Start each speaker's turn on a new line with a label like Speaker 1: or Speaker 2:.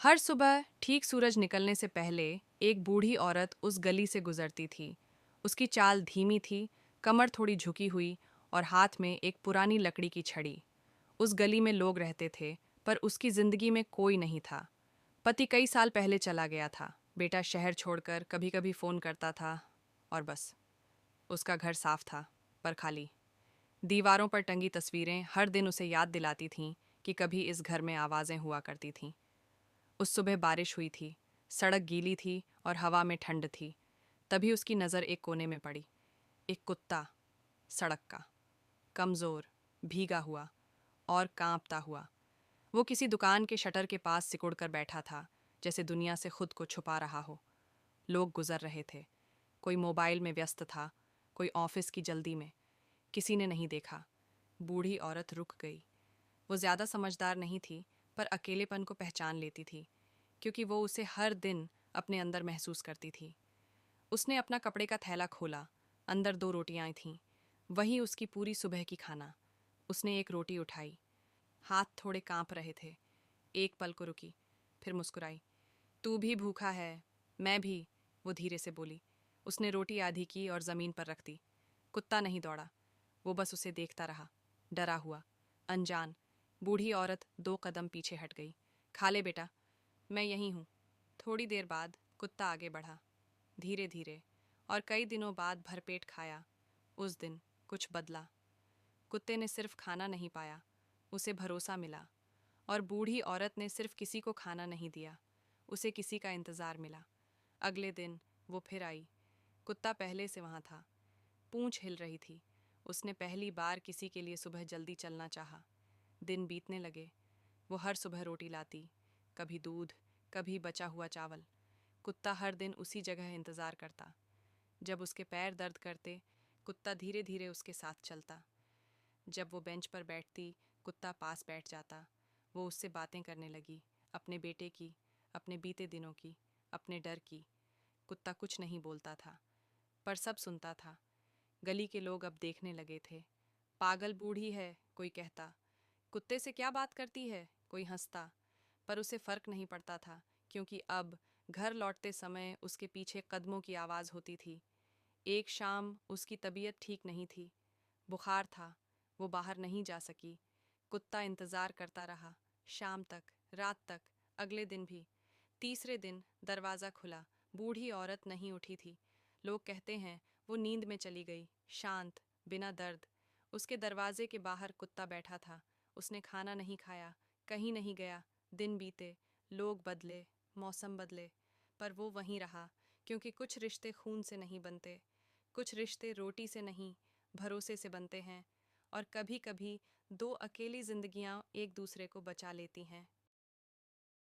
Speaker 1: हर सुबह ठीक सूरज निकलने से पहले एक बूढ़ी औरत उस गली से गुजरती थी। उसकी चाल धीमी थी, कमर थोड़ी झुकी हुई और हाथ में एक पुरानी लकड़ी की छड़ी। उस गली में लोग रहते थे, पर उसकी जिंदगी में कोई नहीं था। पति कई साल पहले चला गया था। बेटा शहर छोड़कर कभी कभी फ़ोन करता था, और बस। उसका घर साफ था, पर खाली। दीवारों पर टंगी तस्वीरें हर दिन उसे याद दिलाती थीं कि कभी इस घर में आवाज़ें हुआ करती थीं। उस सुबह बारिश हुई थी, सड़क गीली थी और हवा में ठंड थी। तभी उसकी नज़र एक कोने में पड़ी। एक कुत्ता, सड़क का, कमज़ोर, भीगा हुआ और कांपता हुआ। वो किसी दुकान के शटर के पास सिकुड़ कर बैठा था, जैसे दुनिया से खुद को छुपा रहा हो। लोग गुजर रहे थे। कोई मोबाइल में व्यस्त था, कोई ऑफिस की जल्दी में। किसी ने नहीं देखा। बूढ़ी औरत रुक गई। वो ज़्यादा समझदार नहीं थी, पर अकेलेपन को पहचान लेती थी, क्योंकि वो उसे हर दिन अपने अंदर महसूस करती थी। उसने अपना कपड़े का थैला खोला। अंदर 2 रोटियां थीं, वही उसकी पूरी सुबह की खाना। उसने एक रोटी उठाई। हाथ थोड़े कांप रहे थे। एक पल को रुकी, फिर मुस्कुराई। तू भी भूखा है? मैं भी, वो धीरे से बोली। उसने रोटी आधी की और ज़मीन पर रख दी। कुत्ता नहीं दौड़ा, वो बस उसे देखता रहा, डरा हुआ, अनजान। बूढ़ी औरत 2 कदम पीछे हट गई। खा ले बेटा, मैं यहीं हूँ। थोड़ी देर बाद कुत्ता आगे बढ़ा, धीरे धीरे, और कई दिनों बाद भरपेट खाया। उस दिन कुछ बदला। कुत्ते ने सिर्फ खाना नहीं पाया, उसे भरोसा मिला। और बूढ़ी औरत ने सिर्फ किसी को खाना नहीं दिया, उसे किसी का इंतज़ार मिला। अगले दिन वो फिर आई। कुत्ता पहले से वहाँ था। पूंछ हिल रही थी। उसने पहली बार किसी के लिए सुबह जल्दी चलना चाहा। दिन बीतने लगे। वो हर सुबह रोटी लाती, कभी दूध, कभी बचा हुआ चावल। कुत्ता हर दिन उसी जगह इंतज़ार करता। जब उसके पैर दर्द करते, कुत्ता धीरे धीरे उसके साथ चलता। जब वो बेंच पर बैठती, कुत्ता पास बैठ जाता। वो उससे बातें करने लगी, अपने बेटे की, अपने बीते दिनों की, अपने डर की। कुत्ता कुछ नहीं बोलता था, पर सब सुनता था। गली के लोग अब देखने लगे थे। पागल बूढ़ी है, कोई कहता। कुत्ते से क्या बात करती है, कोई हंसता। पर उसे फर्क नहीं पड़ता था, क्योंकि अब घर लौटते समय उसके पीछे कदमों की आवाज़ होती थी। एक शाम उसकी तबीयत ठीक नहीं थी, बुखार था, वो बाहर नहीं जा सकी। कुत्ता इंतज़ार करता रहा, शाम तक, रात तक, अगले दिन भी। तीसरे दिन दरवाज़ा खुला। बूढ़ी औरत नहीं उठी थी। लोग कहते हैं वो नींद में चली गई, शांत, बिना दर्द। उसके दरवाजे के बाहर कुत्ता बैठा था। उसने खाना नहीं खाया, कहीं नहीं गया। दिन बीते, लोग बदले, मौसम बदले, पर वो वहीं रहा, क्योंकि कुछ रिश्ते खून से नहीं बनते, कुछ रिश्ते रोटी से नहीं, भरोसे से बनते हैं। और कभी कभी 2 अकेली जिंदगियां एक दूसरे को बचा लेती हैं।